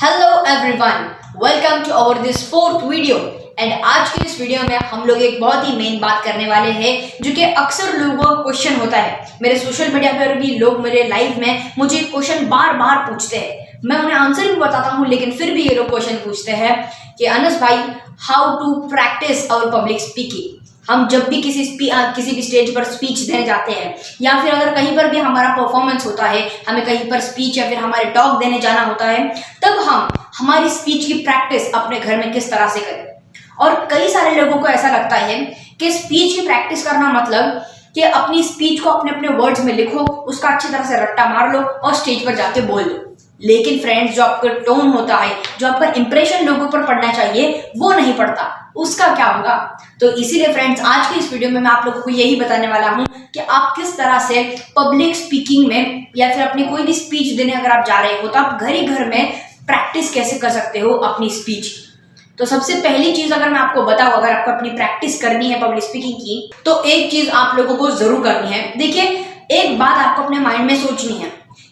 Hello everyone, welcome to our this fourth video. And आज के इस वीडियो में हम लोग एक बहुत ही मेन बात करने वाले हैं जो कि अक्सर लोगों का क्वेश्चन होता है। मेरे सोशल मीडिया पर भी लोग मेरे लाइव में मुझे क्वेश्चन बार बार पूछते हैं, मैं उन्हें आंसर भी बताता हूँ, लेकिन फिर भी ये लोग क्वेश्चन पूछते हैं कि अनस भाई, how to practice our public speaking. हम जब भी किसी भी स्टेज पर स्पीच देने जाते हैं या फिर अगर कहीं पर भी हमारा परफॉर्मेंस होता है, हमें कहीं पर स्पीच या फिर हमारे टॉक देने जाना होता है, तब हम हमारी स्पीच की प्रैक्टिस अपने घर में किस तरह से करें। और कई सारे लोगों को ऐसा लगता है कि स्पीच की प्रैक्टिस करना मतलब कि अपनी स्पीच को अपने अपने वर्ड्स में लिखो, उसका अच्छी तरह से रट्टा मार लो और स्टेज पर जाके बोल दो। लेकिन फ्रेंड्स, जो आपका टोन होता है, जो आपका इंप्रेशन लोगों पर पड़ना चाहिए, वो नहीं पड़ता, उसका क्या होगा। तो इसीलिए फ्रेंड्स, आज की इस वीडियो में मैं आप लोगों को यही बताने वाला हूं कि आप किस तरह से पब्लिक स्पीकिंग में या फिर अपनी कोई भी स्पीच देने अगर आप जा रहे हो तो आप घर ही घर में प्रैक्टिस कैसे कर सकते हो अपनी स्पीच। तो सबसे पहली चीज अगर मैं आपको बताऊं, अगर आपको अपनी प्रैक्टिस करनी है पब्लिक स्पीकिंग की, तो एक चीज आप लोगों को जरूर करनी है। देखिए, एक बात आपको अपने माइंड में सोचनी है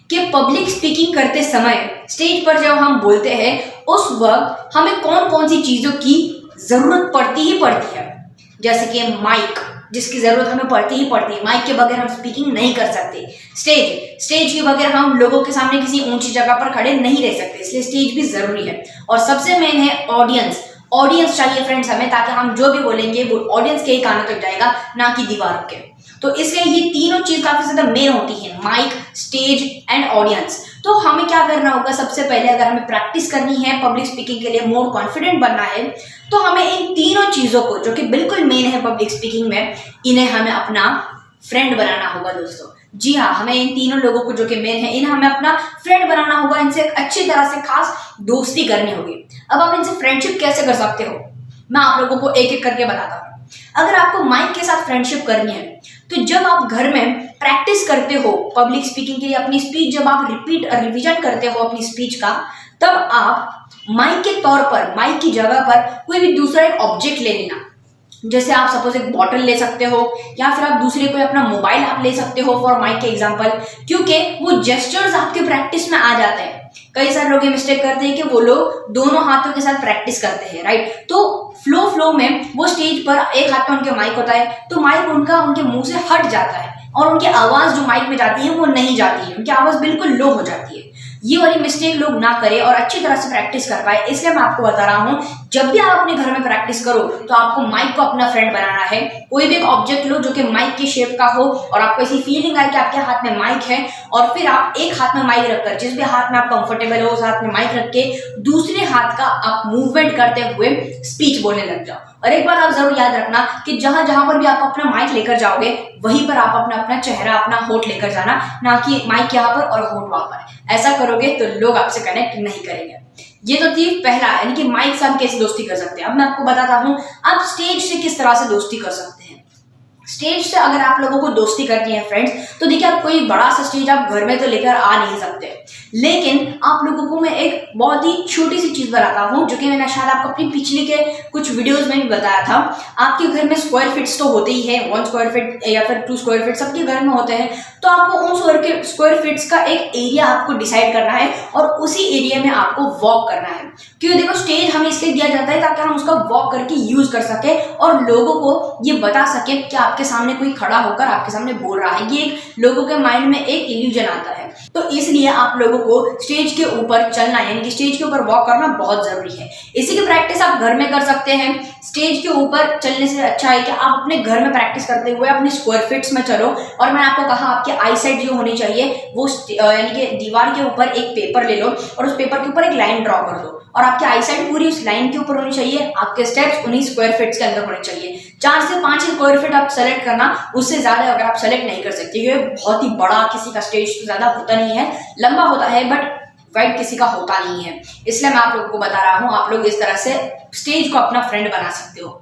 कि पब्लिक स्पीकिंग करते समय स्टेज पर जब हम बोलते हैं उस वक्त हमें कौन कौन सी चीजों की जरूरत पड़ती ही पड़ती है। जैसे कि माइक, जिसकी जरूरत हमें पड़ती ही पड़ती है, माइक के बगैर हम स्पीकिंग नहीं कर सकते। स्टेज के बगैर हम लोगों के सामने किसी ऊंची जगह पर खड़े नहीं रह सकते, इसलिए स्टेज भी जरूरी है। और सबसे मेन है ऑडियंस चाहिए फ्रेंड्स हमें, ताकि हम जो भी बोलेंगे वो ऑडियंस के ही कानों तक जाएगा, ना कि दीवारों के। तो इसलिए ये तीनों चीज काफी ज्यादा मेन होती है, माइक, स्टेज एंड ऑडियंस। तो हमें क्या करना होगा, सबसे पहले अगर हमें प्रैक्टिस करनी है पब्लिक स्पीकिंग के लिए, मोर कॉन्फिडेंट बनना है, तो हमें इन तीनों चीजों को, जो कि बिल्कुल मेन है पब्लिक स्पीकिंग में, इन्हें हमें अपना फ्रेंड बनाना होगा दोस्तों। जी हाँ, हमें इन तीनों लोगों को जो कि मेन है, इन्हें हमें अपना फ्रेंड बनाना होगा, इनसे अच्छी तरह से खास दोस्ती करनी होगी। अब आप इनसे फ्रेंडशिप कैसे कर सकते हो, मैं आप लोगों को एक एक करके बताता हूँ। अगर आपको माइक के साथ फ्रेंडशिप करनी है, तो जब आप घर में प्रैक्टिस करते हो पब्लिक स्पीकिंग के लिए, अपनी स्पीच जब आप रिवीजन करते हो अपनी स्पीच का, तब आप माइक के तौर पर, माइक की जगह पर कोई भी दूसरा एक ऑब्जेक्ट ले लेना। जैसे आप सपोज एक बॉटल ले सकते हो, या फिर आप दूसरे कोई अपना मोबाइल आप ले सकते हो फॉर माइक के एग्जांपल, क्योंकि वो जेस्चर्स आपके प्रैक्टिस में आ जाते हैं। कई सारे लोग ये मिस्टेक करते हैं कि वो लोग दोनों हाथों के साथ प्रैक्टिस करते हैं, राइट। तो फ्लो में वो स्टेज पर एक हाथ में उनके माइक होता है, तो माइक उनके मुंह से हट जाता है और उनकी आवाज जो माइक में जाती है वो नहीं जाती है, उनकी आवाज बिल्कुल लो हो जाती है। ये वाली मिस्टेक लोग ना करें और अच्छी तरह से प्रैक्टिस कर पाए, इसलिए मैं आपको बता रहा हूं, जब भी आप अपने घर में प्रैक्टिस करो तो आपको माइक को अपना फ्रेंड बनाना है। कोई भी एक ऑब्जेक्ट लो जो कि माइक की शेप का हो और आपको ऐसी फीलिंग आए कि आपके हाथ में माइक है, और फिर आप एक हाथ में माइक रखकर, जिस भी हाथ में आप कंफर्टेबल हो उस हाथ में माइक रख के दूसरे हाथ का आप मूवमेंट करते हुए स्पीच बोलने लग जाओ। और एक बार आप जरूर याद रखना कि जहां जहां पर भी आप अपना माइक लेकर जाओगे, वहीं पर आप अपना चेहरा, अपना होठ लेकर जाना, ना कि माइक यहाँ पर और होठ वहां पर। ऐसा करोगे तो लोग आपसे कनेक्ट नहीं करेंगे। ये तो थी पहला, यानी कि माइक से हम कैसे दोस्ती कर सकते हैं। अब मैं आपको बताता हूं आप स्टेज से किस तरह से दोस्ती कर सकते हैं। स्टेज से अगर आप लोगों को दोस्ती करनी है फ्रेंड्स, तो देखिए, आप कोई बड़ा सा स्टेज आप घर में तो लेकर आ नहीं सकते, लेकिन आप लोगों को मैं एक बहुत ही छोटी सी चीज बताता हूं, जो कि मैंने शायद आपको अपनी पिछले के कुछ वीडियोस में भी बताया था। आपके घर में स्क्वायर फीट्स तो होते ही है, 1 स्क्वायर फीट या फिर 2 स्क्वायर फीट सबके घर में होते हैं। तो आपको उन स्क्वायर फीट्स का एक एरिया आपको डिसाइड करना है और उसी एरिया में आपको वॉक करना है। क्योंकि देखो, स्टेज हमें इसलिए दिया जाता है ताकि हम उसका वॉक करके यूज कर सके और लोगों को ये बता सके कि आपके सामने कोई खड़ा होकर आपके सामने बोल रहा है। ये एक लोगों के माइंड में एक इल्यूजन आता है। तो इसलिए आप लोगों को स्टेज के ऊपर चलना, यानी कि स्टेज के ऊपर वॉक करना बहुत जरूरी है। इसी की प्रैक्टिस आप घर में कर सकते हैं। स्टेज के ऊपर चलने से अच्छा है कि आप अपने घर में प्रैक्टिस करते हुए अपने स्क्वायर फीट्स में चलो। और मैंने आपको कहा, आपकी आई साइड जो होनी चाहिए वो यानी कि दीवार के ऊपर एक पेपर ले लो और उस पेपर के ऊपर एक लाइन ड्रॉ कर दो, और आपकी आई साइड पूरी उस लाइन के ऊपर होनी चाहिए। आपके स्टेप्स उन्हीं स्क्वायर फीट्स के अंदर होने चाहिए। 4 से 5 स्क्वायर फीट आप सेलेक्ट करना, उससे ज्यादा अगर आप सेलेक्ट नहीं कर सकते, क्योंकि बहुत ही बड़ा किसी का स्टेज तो ज्यादा होता नहीं है, लंबा होता है बट वाइड किसी का होता नहीं है। इसलिए मैं आप लोगों को बता रहा हूं, आप लोग इस तरह से स्टेज को अपना फ्रेंड बना सकते हो।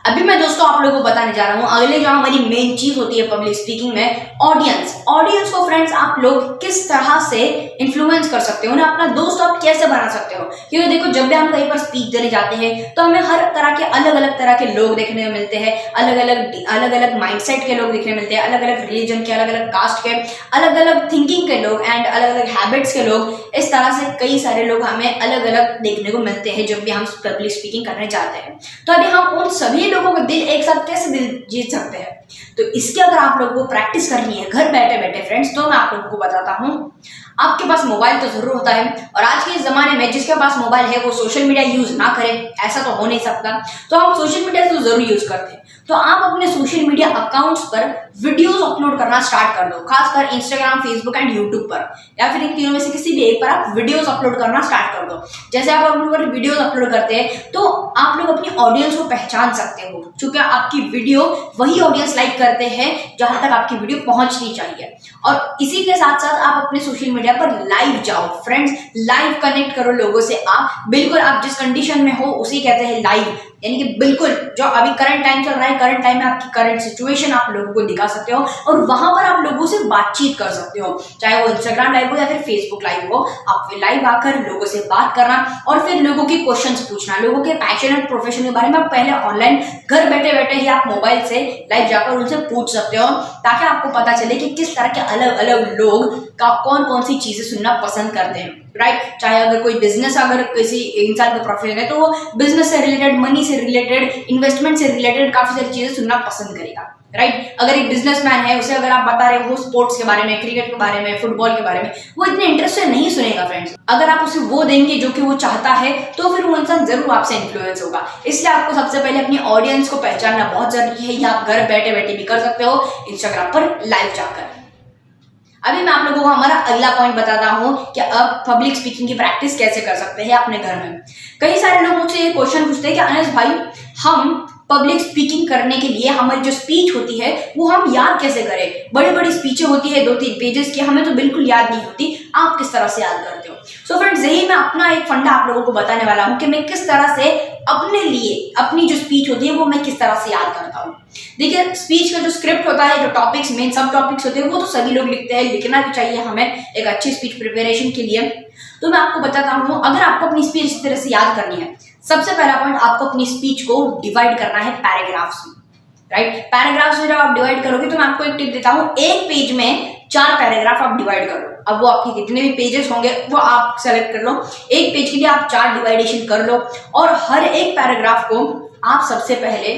अभी मैं दोस्तों आप लोगों को बताने जा रहा हूं अगले जो हमारी मेन चीज होती है पब्लिक स्पीकिंग में, ऑडियंस। ऑडियंस को फ्रेंड्स आप लोग किस तरह से इन्फ्लुएंस कर सकते हो, उन्हें अपना दोस्त आप कैसे बना सकते हो। क्योंकि देखो जब भी हम कहीं पर स्पीच देने जाते हैं तो हमें हर तरह के अलग अलग तरह के लोग देखने को मिलते हैं, अलग अलग माइंडसेट के लोग देखने मिलते हैं, अलग अलग रिलीजन के, अलग अलग कास्ट के, अलग अलग थिंकिंग के लोग एंड अलग अलग हैबिट्स के लोग। इस तरह से कई सारे लोग हमें अलग अलग देखने को मिलते हैं जब भी हम पब्लिक स्पीकिंग करने जाते हैं। तो अभी हम उन सभी लोगों का दिल एक साथ कैसे दिल जीत सकते हैं, तो इसके अगर आप लोगों को प्रैक्टिस करनी है घर बैठे बैठे फ्रेंड्स, तो मैं आप लोगों को बताता हूँ। आपके पास मोबाइल तो जरूर होता है, और आज के ज़माने में जिसके पास मोबाइल है वो सोशल मीडिया यूज ना करे ऐसा तो हो नहीं सकता। तो हम सोशल मीडिया तो जरूर यूज करते हैं। तो आप अपने सोशल मीडिया अकाउंट्स पर वीडियोस अपलोड करना स्टार्ट कर दो, खासकर इंस्टाग्राम, फेसबुक एंड यूट्यूब पर, या फिर इन तीनों में से किसी भी एक पर आप वीडियोस अपलोड करना स्टार्ट कर दो। जैसे आप अपने वीडियोस अपलोड करते हैं तो आप लोग अपनी ऑडियंस को पहचान सकते हो, क्योंकि आपकी वीडियो वही ऑडियंस लाइक करते हैं जहां तक आपकी वीडियो पहुंचनी चाहिए। और इसी के साथ साथ आप अपने सोशल मीडिया पर लाइव जाओ फ्रेंड्स, लाइव कनेक्ट करो लोगों से। आप बिल्कुल आप जिस कंडीशन में हो उसी कहते हैं लाइव, यानी कि बिल्कुल जो अभी करंट टाइम चल रहा है, करंट टाइम में आपकी करंट सिचुएशन आप लोगों को दिखा सकते हो, और वहां पर आप लोगों से बातचीत कर सकते हो, चाहे वो इंस्टाग्राम लाइव हो या फिर फेसबुक लाइव हो। आप फिर लाइव आकर लोगों से बात करना और फिर लोगों के क्वेश्चंस पूछना, लोगों के पैशन एंड प्रोफेशन के बारे में आप पहले ऑनलाइन घर बैठे बैठे ही आप मोबाइल से लाइव जाकर उनसे पूछ सकते हो, ताकि आपको पता चले कि किस तरह के अलग अलग लोग का कौन कौन सी चीजें सुनना पसंद करते हैं, राइट। चाहे अगर कोई बिजनेस, अगर किसी इंसान का प्रोफेशन है तो वो बिजनेस से रिलेटेड, मनी से रिलेटेड, इन्वेस्टमेंट से रिलेटेड काफी सारी चीजें सुनना पसंद करेगा, राइट। अगर एक बिजनेसमैन है, उसे अगर आप बता रहे हो स्पोर्ट्स के बारे में, क्रिकेट के बारे में, फुटबॉल के बारे में, वो इतने इंटरेस्ट से नहीं सुनेगा फ्रेंड्स। अगर आप उसे वो देंगे जो कि वो चाहता है तो फिर वो इंसान जरूर आपसे इन्फ्लुएंस होगा। इसलिए आपको सबसे पहले अपनी ऑडियंस को पहचानना बहुत जरूरी है। ये आप घर बैठे बैठे भी कर सकते हो इंस्टाग्राम पर लाइव जाकर। अभी मैं आप लोगों को हमारा अगला पॉइंट बताता हूँ कि अब पब्लिक स्पीकिंग की प्रैक्टिस कैसे कर सकते हैं अपने घर में। कई सारे लोग मुझसे ये क्वेश्चन पूछते हैं कि अनस भाई, हम पब्लिक स्पीकिंग करने के लिए हमारी जो स्पीच होती है वो हम याद कैसे करें? बड़ी बड़ी स्पीचें होती है 2-3 पेजेस की, हमें तो बिल्कुल याद नहीं होती, आप किस तरह से याद करते हो? सो फ्रेंड्स, यही मैं अपना एक फंडा आप लोगों को बताने वाला हूँ कि मैं किस तरह से अपने लिए अपनी जो स्पीच होती है वो मैं किस तरह से याद करता हूँ। देखिए, स्पीच का जो स्क्रिप्ट होता है, जो टॉपिक्स, मेन सब टॉपिक्स होते हैं, वो तो सभी लोग लिखते हैं, लिखना भी चाहिए हमें एक अच्छी स्पीच प्रिपरेशन के लिए। तो मैं आपको बताता हूँ, अगर आपको अपनी स्पीच इस तरह से याद करनी है, सबसे पहला पॉइंट, आपको अपनी स्पीच को डिवाइड करना है पैराग्राफ्स में, राइट। पैराग्राफ्स में जब आप डिवाइड करोगे तो मैं आपको एक टिप देता हूँ, एक पेज में 4 पैराग्राफ आप डिवाइड करो। अब वो आपके कितने भी पेजेस होंगे वो आप सेलेक्ट कर लो, एक पेज के लिए आप 4 डिवाइडेशन कर लो, और हर एक पैराग्राफ को आप सबसे पहले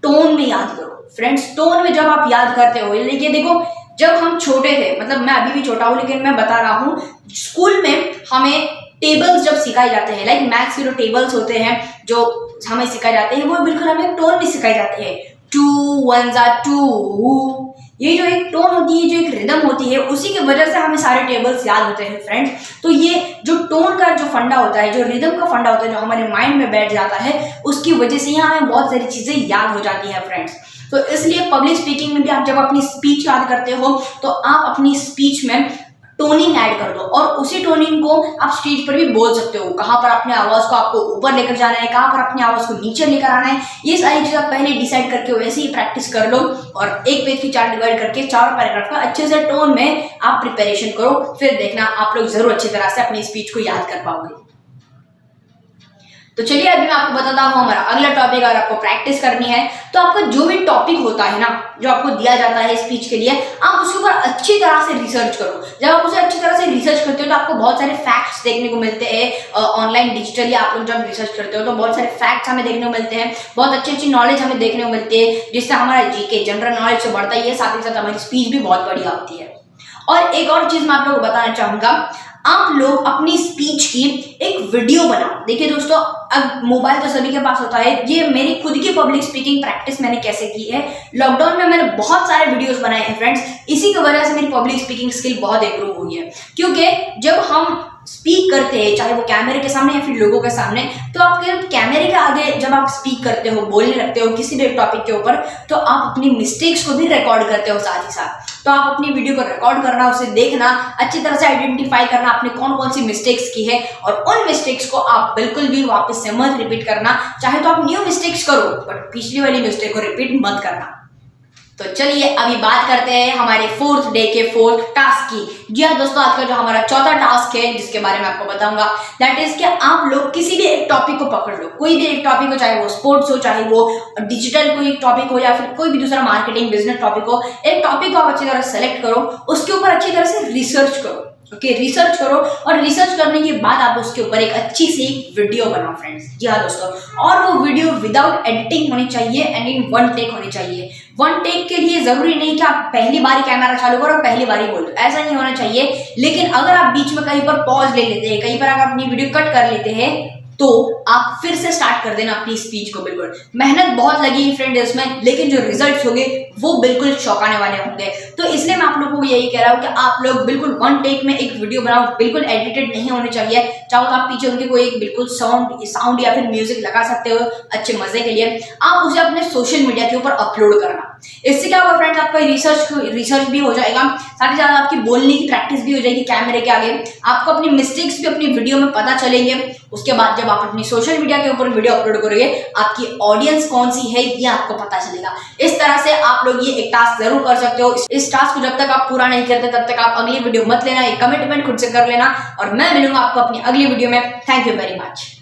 टोन में याद करो। फ्रेंड्स, टोन में जब आप याद करते हो, लेकिन देखो जब हम छोटे थे, मतलब मैं अभी भी छोटा हूँ लेकिन मैं बता रहा हूँ, स्कूल में हमें टेबल्स जब सिखाए जाते हैं, लाइक मैथ्स के जो टेबल्स होते हैं जो हमें सिखाए जाते हैं, वो बिल्कुल हमें टोन में सिखाए जाते हैं। 2 1 2, ये जो एक टोन होती है, जो एक रिदम होती है, उसी की वजह से हमें सारे टेबल्स याद होते हैं फ्रेंड्स। तो ये जो टोन का जो फंडा होता है, जो रिदम का फंडा होता है, जो हमारे माइंड में बैठ जाता है, उसकी वजह से ही हमें बहुत सारी चीजें याद हो जाती है फ्रेंड्स। तो इसलिए पब्लिक स्पीकिंग में भी आप जब अपनी स्पीच याद करते हो तो आप अपनी स्पीच में टोनिंग ऐड कर दो, और उसी टोनिंग को आप स्टेज पर भी बोल सकते हो। कहाँ पर अपने आवाज को आपको ऊपर लेकर जाना है, कहाँ पर अपनी आवाज को नीचे लेकर आना है, ये सारी चीज आप पहले डिसाइड करके वैसे ही प्रैक्टिस कर लो, और एक पेज की 4 डिवाइड करके 4 पैराग्राफ का अच्छे से टोन में आप प्रिपरेशन करो, फिर देखना आप लोग जरूर अच्छी तरह से अपनी स्पीच को याद कर पाओगे। तो चलिए अभी मैं आपको बताता हूँ हमारा अगला टॉपिक। अगर आपको प्रैक्टिस करनी है तो आपका जो भी टॉपिक होता है ना, जो आपको दिया जाता है स्पीच के लिए, आप उसके ऊपर अच्छी तरह से रिसर्च करो। जब आप उसे अच्छी तरह से रिसर्च करते हो तो आपको बहुत सारे फैक्ट्स देखने को मिलते हैं। ऑनलाइन डिजिटली आप लोग जब रिसर्च करते हो तो बहुत सारे फैक्ट्स हमें देखने को मिलते हैं, बहुत अच्छी अच्छी नॉलेज हमें देखने को मिलती है, जिससे हमारा जीके जनरल नॉलेज से बढ़ता ही है, साथ ही साथ हमारी स्पीच भी बहुत बढ़िया होती है। और एक और चीज मैं आप लोगों को बताना चाहूंगा, आप लोग अपनी स्पीच की एक वीडियो बनाओ। देखिए दोस्तों, अब मोबाइल तो सभी के पास होता है, ये मेरी खुद की पब्लिक स्पीकिंग प्रैक्टिस मैंने कैसे की है, लॉकडाउन में मैंने बहुत सारे वीडियोस बनाए हैं फ्रेंड्स। इसी की वजह से मेरी पब्लिक स्पीकिंग स्किल बहुत इंप्रूव हुई है, क्योंकि जब हम स्पीक करते हैं, चाहे वो कैमरे के सामने या फिर लोगों के सामने, तो आपके कैमरे के आगे जब आप स्पीक करते हो, बोलने लगते हो किसी भी टॉपिक के ऊपर, तो आप अपनी मिस्टेक्स को भी रिकॉर्ड करते हो साथ ही साथ। तो आप अपनी वीडियो को रिकॉर्ड करना, उसे देखना, अच्छी तरह से आइडेंटिफाई करना आपने कौन कौन सी मिस्टेक्स की है, और उन मिस्टेक्स को आप बिल्कुल भी वापस से मत रिपीट करना। चाहे तो आप न्यू मिस्टेक्स करो, बट पिछली वाली मिस्टेक को रिपीट मत करना। तो चलिए अभी बात करते हैं हमारे 4th डे के 4th टास्क की। जी हाँ दोस्तों, आज का जो हमारा चौथा टास्क है जिसके बारे में आपको बताऊंगा, दैट इज कि आप लोग किसी भी एक टॉपिक को पकड़ लो, कोई भी एक टॉपिक हो, चाहे वो स्पोर्ट्स हो, चाहे वो डिजिटल कोई टॉपिक हो, या फिर कोई भी दूसरा मार्केटिंग बिजनेस टॉपिक हो। एक टॉपिक को आप अच्छी तरह सेलेक्ट करो, उसके ऊपर अच्छी तरह से रिसर्च करो। ओके, रिसर्च करो और रिसर्च करने के बाद आप उसके ऊपर एक अच्छी सी वीडियो बनाओ फ्रेंड्स। जी हाँ दोस्तों, और वो वीडियो विदाउट एडिटिंग होनी चाहिए एंड इन वन टेक होनी चाहिए। वन टेक के लिए जरूरी नहीं कि आप पहली बार कैमरा चालू करो और पहली बार ही बोल दो, ऐसा नहीं होना चाहिए। लेकिन अगर आप बीच में कहीं पर पॉज ले लेते हैं, कहीं पर अगर अपनी वीडियो कट कर लेते हैं, तो आप फिर से स्टार्ट कर देना अपनी स्पीच को। बिल्कुल मेहनत बहुत लगी फ्रेंड इसमें, लेकिन जो रिजल्ट्स होंगे वो बिल्कुल चौंकाने वाले होंगे। तो इसलिए मैं आप लोगों को यही कह रहा हूँ कि आप लोग बिल्कुल वन टेक में एक वीडियो बनाओ, बिल्कुल एडिटेड नहीं होनी चाहिए। चाहो तो आप पीछे उनके कोई एक बिल्कुल साउंड या फिर म्यूजिक लगा सकते हो अच्छे मजे के लिए। आप उसे अपने सोशल मीडिया के ऊपर अपलोड करना। इससे क्या होगा फ्रेंड्स, आपका रिसर्च भी हो जाएगा, साथ ही साथ आपकी बोलने की प्रैक्टिस भी हो जाएगी कैमरे के आगे। आपको अपनी मिस्टेक्स भी अपनी वीडियो में पता चलेंगे। उसके बाद जब आप अपनी सोशल मीडिया के ऊपर वीडियो अपलोड करोगे, आपकी ऑडियंस कौन सी है ये आपको पता चलेगा। इस तरह से आप लोग ये एक टास्क जरूर कर सकते हो। इस टास्क को जब तक आप पूरा नहीं करते तब तक आप अगली वीडियो मत लेना, एक कमिटमेंट खुद से कर लेना। और मैं मिलूंगा आपको अपनी अगली वीडियो में। Thank you very much.